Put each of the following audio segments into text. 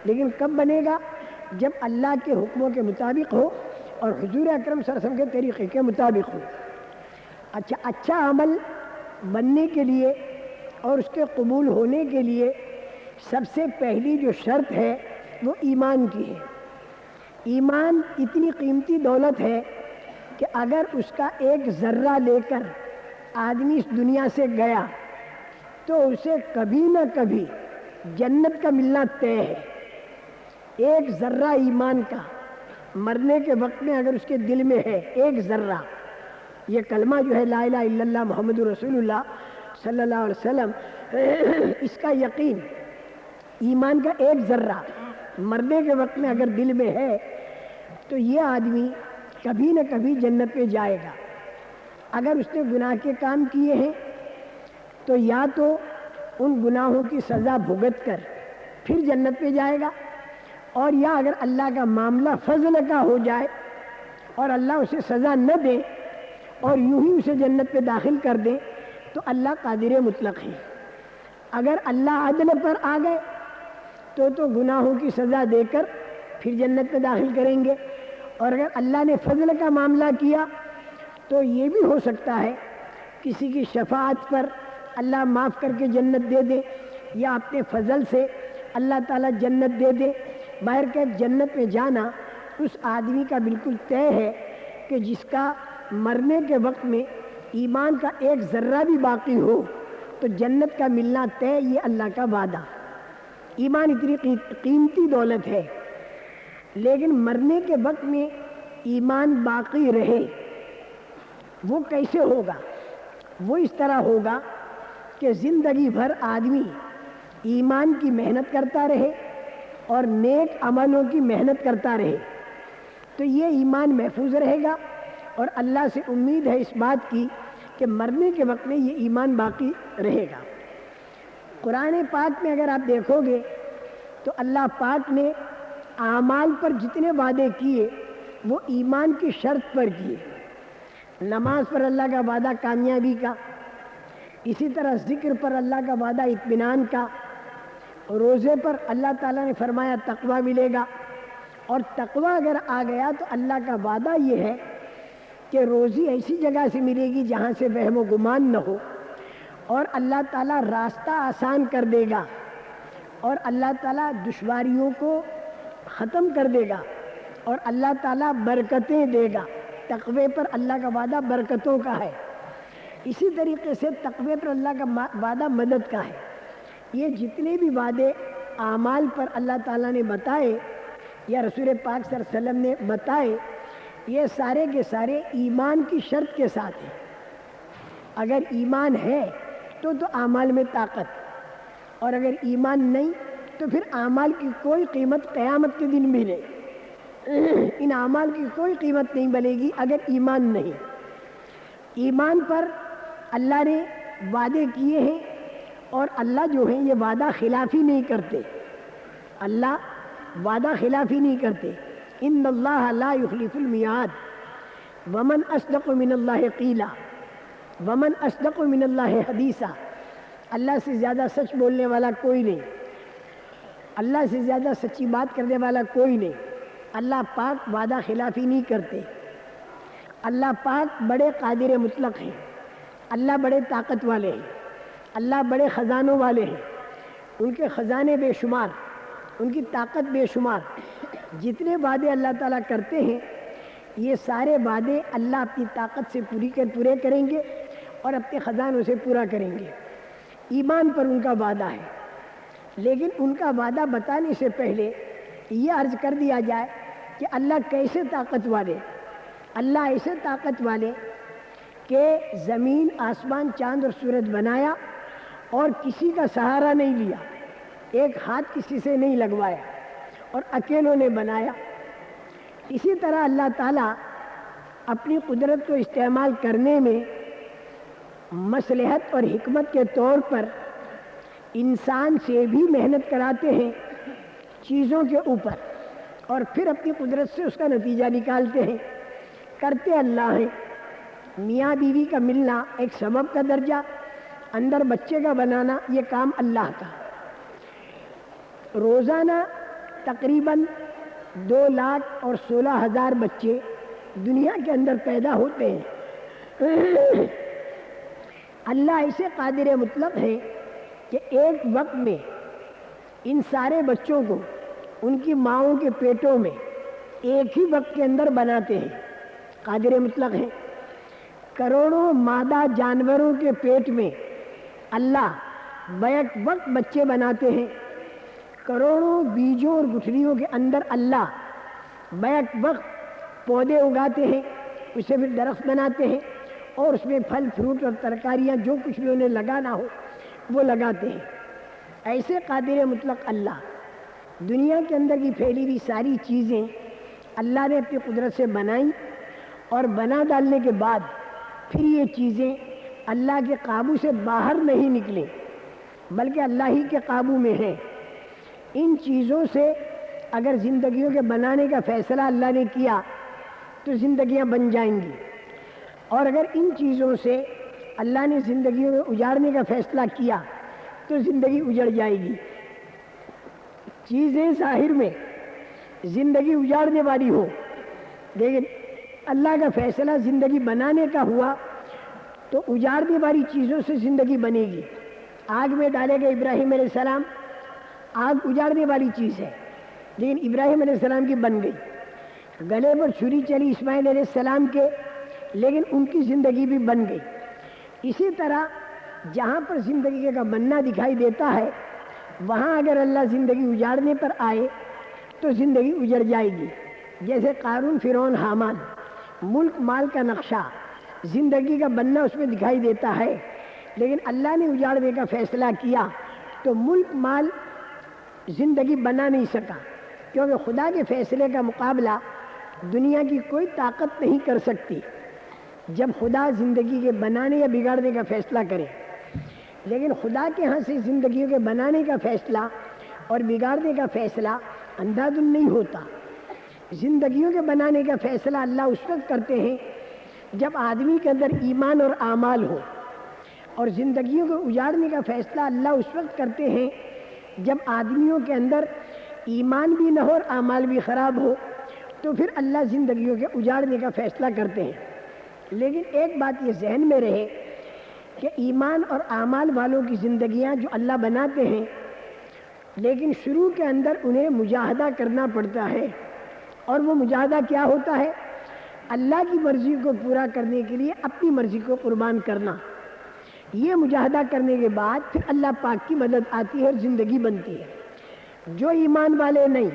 لیکن کب بنے گا؟ جب اللہ کے حکموں کے مطابق ہو اور حضور اکرم صلی اللہ علیہ وسلم کے طریقے کے مطابق ہو۔ اچھا عمل بننے کے لیے اور اس کے قبول ہونے کے لیے سب سے پہلی جو شرط ہے وہ ایمان کی ہے۔ ایمان اتنی قیمتی دولت ہے کہ اگر اس کا ایک ذرہ لے کر آدمی اس دنیا سے گیا تو اسے کبھی نہ کبھی جنت کا ملنا طے ہے۔ ایک ذرہ ایمان کا مرنے کے وقت میں اگر اس کے دل میں ہے، ایک ذرہ، یہ کلمہ جو ہے لا الہ الا اللہ محمد رسول اللہ صلی اللہ علیہ وسلم، اس کا یقین، ایمان کا ایک ذرہ مرنے کے وقت میں اگر دل میں ہے تو یہ آدمی کبھی نہ کبھی جنت پہ جائے گا۔ اگر اس نے گناہ کے کام کیے ہیں تو یا تو ان گناہوں کی سزا بھگت کر پھر جنت پہ جائے گا، اور یا اگر اللہ کا معاملہ فضل کا ہو جائے اور اللہ اسے سزا نہ دے اور یوں ہی اسے جنت پہ داخل کر دے تو اللہ قادر مطلق ہے۔ اگر اللہ عدل پر آ گئے تو گناہوں کی سزا دے کر پھر جنت پہ داخل کریں گے، اور اگر اللہ نے فضل کا معاملہ کیا تو یہ بھی ہو سکتا ہے کسی کی شفاعت پر اللہ معاف کر کے جنت دے دے، یا اپنے فضل سے اللہ تعالیٰ جنت دے دے۔ باہر کے جنت میں جانا اس آدمی کا بالکل طے ہے کہ جس کا مرنے کے وقت میں ایمان کا ایک ذرہ بھی باقی ہو تو جنت کا ملنا طے، یہ اللہ کا وعدہ۔ ایمان اتنی قیمتی دولت ہے، لیکن مرنے کے وقت میں ایمان باقی رہے وہ کیسے ہوگا؟ وہ اس طرح ہوگا کہ زندگی بھر آدمی ایمان کی محنت کرتا رہے اور نیک عملوں کی محنت کرتا رہے تو یہ ایمان محفوظ رہے گا، اور اللہ سے امید ہے اس بات کی کہ مرنے کے وقت میں یہ ایمان باقی رہے گا۔ قرآن پاک میں اگر آپ دیکھو گے تو اللہ پاک نے اعمال پر جتنے وعدے کیے وہ ایمان کی شرط پر کیے۔ نماز پر اللہ کا وعدہ کامیابی کا، اسی طرح ذکر پر اللہ کا وعدہ اطمینان کا، روزے پر اللہ تعالیٰ نے فرمایا تقویٰ ملے گا، اور تقویٰ اگر آ گیا تو اللہ کا وعدہ یہ ہے کہ روزی ایسی جگہ سے ملے گی جہاں سے وہم و گمان نہ ہو، اور اللہ تعالیٰ راستہ آسان کر دے گا، اور اللہ تعالیٰ دشواریوں کو ختم کر دے گا، اور اللہ تعالیٰ برکتیں دے گا۔ تقوی پر اللہ کا وعدہ برکتوں کا ہے، اسی طریقے سے تقوی پر اللہ کا وعدہ مدد کا ہے۔ یہ جتنے بھی وعدے اعمال پر اللہ تعالیٰ نے بتائے یا رسول پاک صلی اللہ علیہ وسلم نے بتائے، یہ سارے کے سارے ایمان کی شرط کے ساتھ ہیں۔ اگر ایمان ہے تو اعمال میں طاقت، اور اگر ایمان نہیں تو پھر اعمال کی کوئی قیمت قیامت کے دن بھی نہیں۔ ان اعمال کی کوئی قیمت نہیں بنے گی اگر ایمان نہیں۔ ایمان پر اللہ نے وعدے کیے ہیں، اور اللہ جو ہیں یہ وعدہ خلافی نہیں کرتے، اللہ وعدہ خلافی نہیں کرتے۔ ان اللہ لا یخلف المیعاد ومن اصدق من اللہ قیلا ومن اصدق من اللہ حدیثا۔ اللہ سے زیادہ سچ بولنے والا کوئی نہیں، اللہ سے زیادہ سچی بات کرنے والا کوئی نہیں۔ اللہ پاک وعدہ خلافی نہیں کرتے۔ اللہ پاک بڑے قادر مطلق ہیں، اللہ بڑے طاقت والے ہیں، اللہ بڑے خزانوں والے ہیں، ان کے خزانے بے شمار، ان کی طاقت بے شمار۔ جتنے وعدے اللہ تعالیٰ کرتے ہیں یہ سارے وعدے اللہ اپنی طاقت سے پورے کریں گے اور اپنے خزانوں سے پورا کریں گے۔ ایمان پر ان کا وعدہ ہے، لیکن ان کا وعدہ بتانے سے پہلے یہ عرض کر دیا جائے کہ اللہ کیسے طاقت والے؟ اللہ ایسے طاقت والے کہ زمین، آسمان، چاند اور سورج بنایا اور کسی کا سہارا نہیں لیا، ایک ہاتھ کسی سے نہیں لگوایا اور اکیلوں نے بنایا۔ اسی طرح اللہ تعالیٰ اپنی قدرت کو استعمال کرنے میں مصلحت اور حکمت کے طور پر انسان سے بھی محنت کراتے ہیں چیزوں کے اوپر، اور پھر اپنی قدرت سے اس کا نتیجہ نکالتے ہیں۔ کرتے اللہ ہیں۔ میاں بیوی کا ملنا ایک سبب کا درجہ، اندر بچے کا بنانا یہ کام اللہ کا۔ روزانہ تقریباً 2,16,000 بچے دنیا کے اندر پیدا ہوتے ہیں۔ اللہ ایسے قادر مطلق ہے کہ ایک وقت میں ان سارے بچوں کو ان کی ماؤں کے پیٹوں میں ایک ہی وقت کے اندر بناتے ہیں، قادر مطلق ہیں۔ کروڑوں مادہ جانوروں کے پیٹ میں اللہ بیک وقت بچے بناتے ہیں، کروڑوں بیجوں اور گٹھلیوں کے اندر اللہ بیک وقت پودے اگاتے ہیں، اسے پھر درخت بناتے ہیں اور اس میں پھل فروٹ اور ترکاریاں جو کچھ بھی انہیں لگانا ہو وہ لگاتے ہیں۔ ایسے قادر مطلق اللہ دنیا کے اندر کی پھیلی ہوئی ساری چیزیں اللہ نے اپنی قدرت سے بنائیں، اور بنا ڈالنے کے بعد پھر یہ چیزیں اللہ کے قابو سے باہر نہیں نکلیں بلکہ اللہ ہی کے قابو میں ہیں۔ ان چیزوں سے اگر زندگیوں کے بنانے کا فیصلہ اللہ نے کیا تو زندگیاں بن جائیں گی، اور اگر ان چیزوں سے اللہ نے زندگیوں میں اجاڑنے کا فیصلہ کیا تو زندگی اجڑ جائے گی۔ چیزیں ظاہر میں زندگی اجاڑنے والی ہو، لیکن اللہ کا فیصلہ زندگی بنانے کا ہوا تو اجاڑنے والی چیزوں سے زندگی بنے گی۔ آگ میں ڈالے گئے ابراہیم علیہ السلام، آگ اجاڑنے والی چیز ہے لیکن ابراہیم علیہ السلام کی بن گئی۔ گلے پر چھری چلی اسماعیل علیہ السلام کے، لیکن ان کی زندگی بھی بن گئی۔ اسی طرح جہاں پر زندگی کا بننا دکھائی دیتا ہے وہاں اگر اللہ زندگی اجاڑنے پر آئے تو زندگی اجڑ جائے گی۔ جیسے قارون، فرعون، حامان، ملک مال کا نقشہ زندگی کا بننا اس میں دکھائی دیتا ہے، لیکن اللہ نے اجاڑنے کا فیصلہ کیا تو ملک مال زندگی بنا نہیں سکا، کیونکہ خدا کے فیصلے کا مقابلہ دنیا کی کوئی طاقت نہیں کر سکتی جب خدا زندگی کے بنانے یا بگاڑنے کا فیصلہ کرے۔ لیکن خدا کے ہاں سے زندگیوں کے بنانے کا فیصلہ اور بگاڑنے کا فیصلہ اندھادھند نہیں ہوتا۔ زندگیوں کے بنانے کا فیصلہ اللہ اس وقت کرتے ہیں جب آدمی کے اندر ایمان اور اعمال ہو، اور زندگیوں کو اجاڑنے کا فیصلہ اللہ اس وقت کرتے ہیں جب آدمیوں کے اندر ایمان بھی نہ ہو اور اعمال بھی خراب ہو، تو پھر اللہ زندگیوں کے اجاڑنے کا فیصلہ کرتے ہیں۔ لیکن ایک بات یہ ذہن میں رہے کہ ایمان اور اعمال والوں کی زندگیاں جو اللہ بناتے ہیں، لیکن شروع کے اندر انہیں مجاہدہ کرنا پڑتا ہے، اور وہ مجاہدہ کیا ہوتا ہے؟ اللہ کی مرضی کو پورا کرنے کے لیے اپنی مرضی کو قربان کرنا۔ یہ مجاہدہ کرنے کے بعد پھر اللہ پاک کی مدد آتی ہے اور زندگی بنتی ہے۔ جو ایمان والے نہیں،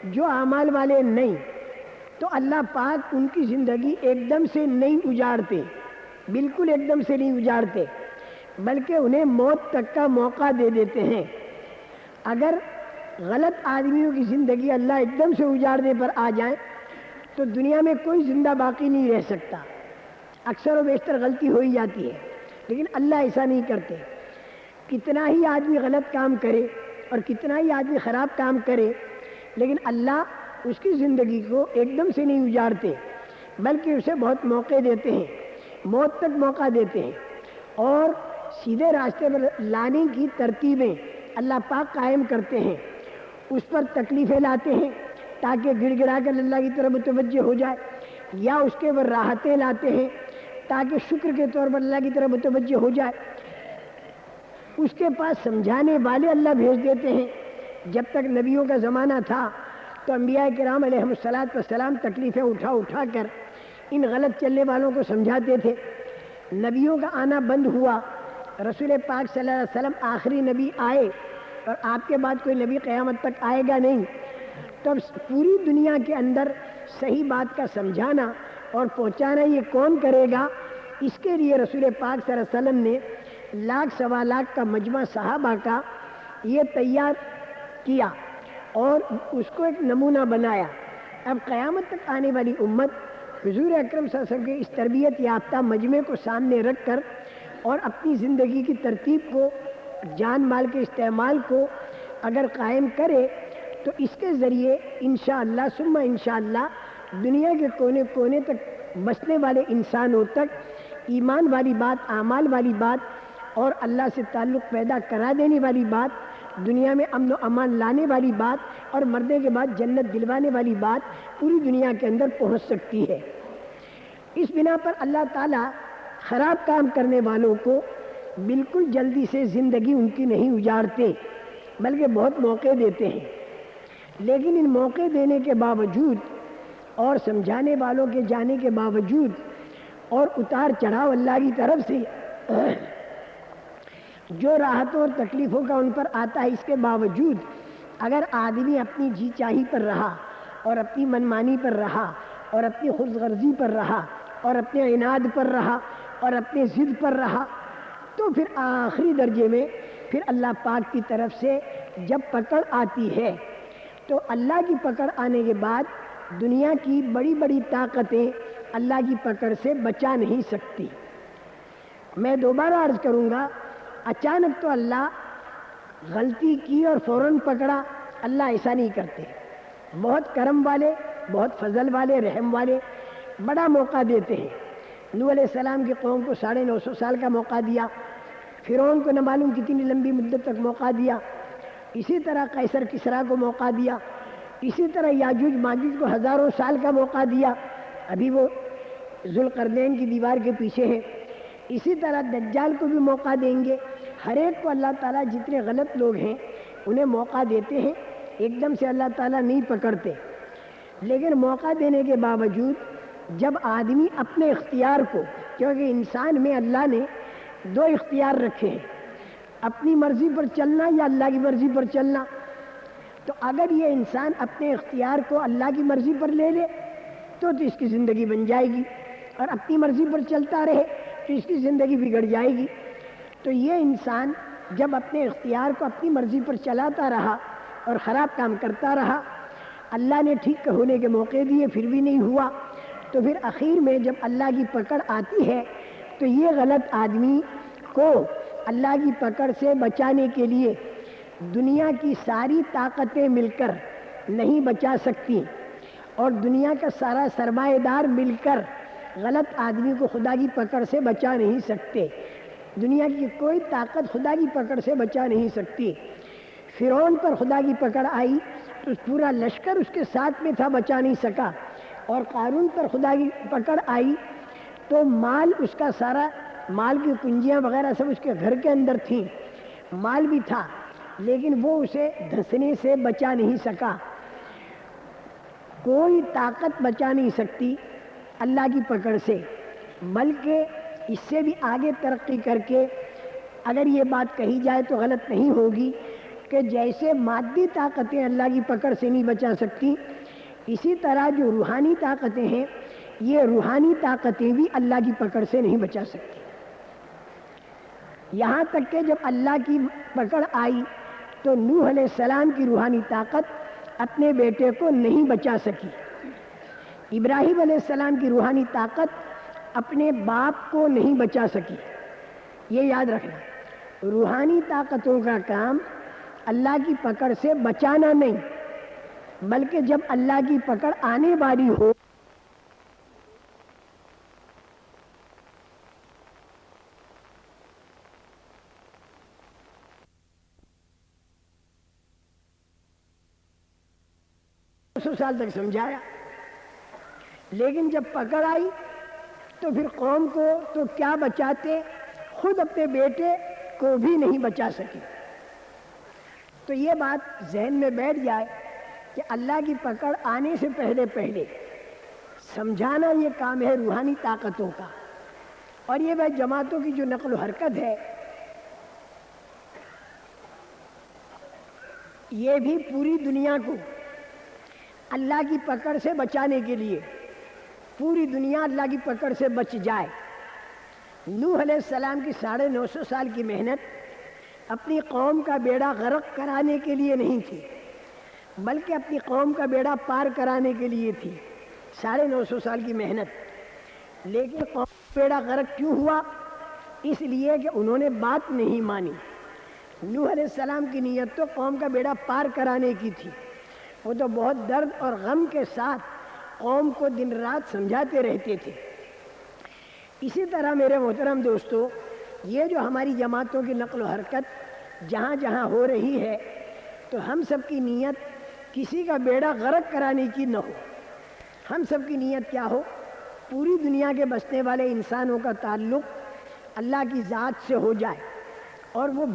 جو اعمال والے نہیں، تو اللہ پاک ان کی زندگی ایک دم سے نہیں اجاڑتے، بالکل ایک دم سے نہیں اجاڑتے، بلکہ انہیں موت تک کا موقع دے دیتے ہیں۔ اگر غلط آدمیوں کی زندگی اللہ ایک دم سے اجاڑنے پر آ جائے تو دنیا میں کوئی زندہ باقی نہیں رہ سکتا۔ اکثر و بیشتر غلطی ہو ہی جاتی ہے، لیکن اللہ ایسا نہیں کرتے۔ کتنا ہی آدمی غلط کام کرے اور کتنا ہی آدمی خراب کام کرے، لیکن اللہ اس کی زندگی کو ایک دم سے نہیں اجاڑتے، بلکہ اسے بہت موقع دیتے ہیں، موت تک موقع دیتے ہیں، اور سیدھے راستے پر لانے کی ترتیبیں اللہ پاک قائم کرتے ہیں۔ اس پر تکلیفیں لاتے ہیں تاکہ گڑ گڑا کر اللہ کی طرف متوجہ ہو جائے، یا اس کے اوپر راحتیں لاتے ہیں تاکہ شکر کے طور پر اللہ کی طرف متوجہ ہو جائے۔ اس کے پاس سمجھانے والے اللہ بھیج دیتے ہیں۔ جب تک نبیوں کا زمانہ تھا تو انبیاء کرام علیہم السلام تکلیفیں اٹھا اٹھا کر ان غلط چلنے والوں کو سمجھاتے تھے۔ نبیوں کا آنا بند ہوا، رسول پاک صلی اللہ علیہ وسلم آخری نبی آئے، اور آپ کے بعد کوئی نبی قیامت تک آئے گا نہیں، تب پوری دنیا کے اندر صحیح بات کا سمجھانا اور پہنچانا یہ کون کرے گا؟ اس کے لیے رسول پاک صلی اللہ علیہ وسلم نے 1,00,000 سوا لاکھ کا مجمع صحابہ کا یہ تیار کیا اور اس کو ایک نمونہ بنایا۔ اب قیامت تک آنے والی امت حضور اکرم صلی اللہ علیہ وسلم کے اس تربیت یافتہ مجمع کو سامنے رکھ کر اور اپنی زندگی کی ترتیب کو، جان مال کے استعمال کو اگر قائم کرے تو اس کے ذریعے انشاءاللہ ثم انشاءاللہ دنیا کے کونے کونے تک بسنے والے انسانوں تک ایمان والی بات، اعمال والی بات اور اللہ سے تعلق پیدا کرا دینے والی بات دنیا میں امن و امان لانے والی بات اور مرنے کے بعد جنت دلوانے والی بات پوری دنیا کے اندر پہنچ سکتی ہے۔ اس بنا پر اللہ تعالیٰ خراب کام کرنے والوں کو بالکل جلدی سے زندگی ان کی نہیں اجاڑتے، بلکہ بہت موقع دیتے ہیں۔ لیکن ان موقع دینے کے باوجود اور سمجھانے والوں کے جانے کے باوجود اور اتار چڑھاؤ اللہ کی طرف سے جو راحتوں اور تکلیفوں کا ان پر آتا ہے، اس کے باوجود اگر آدمی اپنی جی چاہی پر رہا اور اپنی منمانی پر رہا اور اپنی خود غرضی پر رہا اور اپنے عناد پر رہا اور اپنے ضد پر رہا، تو پھر آخری درجے میں پھر اللہ پاک کی طرف سے جب پکڑ آتی ہے تو اللہ کی پکڑ آنے کے بعد دنیا کی بڑی بڑی طاقتیں اللہ کی پکڑ سے بچا نہیں سکتی۔ میں دوبارہ عرض کروں گا، اچانک تو اللہ غلطی کی اور فوراً پکڑا، اللہ ایسا نہیں کرتے۔ بہت کرم والے، بہت فضل والے، رحم والے، بڑا موقع دیتے ہیں۔ نوح علیہ السلام کی قوم کو 950 سال کا موقع دیا، فرعون کو نہ معلوم کتنی لمبی مدت تک موقع دیا، اسی طرح قیصر کسریٰ کو موقع دیا، اسی طرح یاجوج ماجوج کو ہزاروں سال کا موقع دیا، ابھی وہ ذوالقرنین کی دیوار کے پیچھے ہیں۔ اسی طرح دجال کو بھی موقع دیں گے۔ ہر ایک کو اللہ تعالیٰ جتنے غلط لوگ ہیں انہیں موقع دیتے ہیں، ایک دم سے اللہ تعالیٰ نہیں پکڑتے۔ لیکن موقع دینے کے باوجود جب آدمی اپنے اختیار کو، کیونکہ انسان میں اللہ نے 2 اختیار رکھے ہیں، اپنی مرضی پر چلنا یا اللہ کی مرضی پر چلنا، تو اگر یہ انسان اپنے اختیار کو اللہ کی مرضی پر لے لے تو اس کی زندگی بن جائے گی، اور اپنی مرضی پر چلتا رہے تو اس کی زندگی بگڑ جائے گی۔ تو یہ انسان جب اپنے اختیار کو اپنی مرضی پر چلاتا رہا اور خراب کام کرتا رہا، اللہ نے ٹھیک ہونے کے موقع دیے پھر بھی نہیں ہوا، تو پھر آخر میں جب اللہ کی پکڑ آتی ہے تو یہ غلط آدمی کو اللہ کی پکڑ سے بچانے کے لیے دنیا کی ساری طاقتیں مل کر نہیں بچا سکتی، اور دنیا کا سارا سرمایہ دار مل کر غلط آدمی کو خدا کی پکڑ سے بچا نہیں سکتے۔ دنیا کی کوئی طاقت خدا کی پکڑ سے بچا نہیں سکتی۔ فرعون پر خدا کی پکڑ آئی تو پورا لشکر اس کے ساتھ میں تھا، بچا نہیں سکا، اور قارون پر خدا کی پکڑ آئی تو مال اس کا سارا، مال کی کنجیاں وغیرہ سب اس کے گھر کے اندر تھیں، مال بھی تھا، لیکن وہ اسے دھنسنے سے بچا نہیں سکا۔ کوئی طاقت بچا نہیں سکتی اللہ کی پکڑ سے، بلکہ اس سے بھی آگے ترقی کر کے اگر یہ بات کہی جائے تو غلط نہیں ہوگی کہ جیسے مادی طاقتیں اللہ کی پکڑ سے نہیں بچا سکتی، اسی طرح جو روحانی طاقتیں ہیں یہ روحانی طاقتیں بھی اللہ کی پکڑ سے نہیں بچا سکتی۔ یہاں تک کہ جب اللہ کی پکڑ آئی تو نوح علیہ السلام کی روحانی طاقت اپنے بیٹے کو نہیں بچا سکی، ابراہیم علیہ السلام کی روحانی طاقت اپنے باپ کو نہیں بچا سکی۔ یہ یاد رکھنا، روحانی طاقتوں کا کام اللہ کی پکڑ سے بچانا نہیں، بلکہ جب اللہ کی پکڑ آنے والی ہو سال تک سمجھایا، لیکن جب پکڑ آئی تو پھر قوم کو تو کیا بچاتے، خود اپنے بیٹے کو بھی نہیں بچا سکے۔ تو یہ بات ذہن میں بیٹھ جائے کہ اللہ کی پکڑ آنے سے پہلے پہلے سمجھانا یہ کام ہے روحانی طاقتوں کا۔ اور یہ بھائی جماعتوں کی جو نقل و حرکت ہے یہ بھی پوری دنیا کو اللہ کی پکڑ سے بچانے کے لیے، پوری دنیا اللہ کی پکڑ سے بچ جائے۔ نوح علیہ السلام کی 950 سال کی محنت اپنی قوم کا بیڑا غرق کرانے کے لیے نہیں تھی، بلکہ اپنی قوم کا بیڑا پار کرانے کے لیے تھی، 950 سال کی محنت۔ لیکن قوم کا بیڑا غرق کیوں ہوا؟ اس لیے کہ انہوں نے بات نہیں مانی۔ نوح علیہ السلام کی نیت تو قوم کا بیڑا پار کرانے کی تھی، وہ تو بہت درد اور غم کے ساتھ قوم کو دن رات سمجھاتے رہتے تھے۔ اسی طرح میرے محترم دوستو، یہ جو ہماری جماعتوں کی نقل و حرکت جہاں جہاں ہو رہی ہے تو ہم سب کی نیت کسی کا بیڑا غرق کرانے کی نہ ہو. ہم سب کی نیت کیا ہو؟ پوری دنیا کے بسنے والے انسانوں کا تعلق اللہ کی ذات سے ہو جائے اور وہ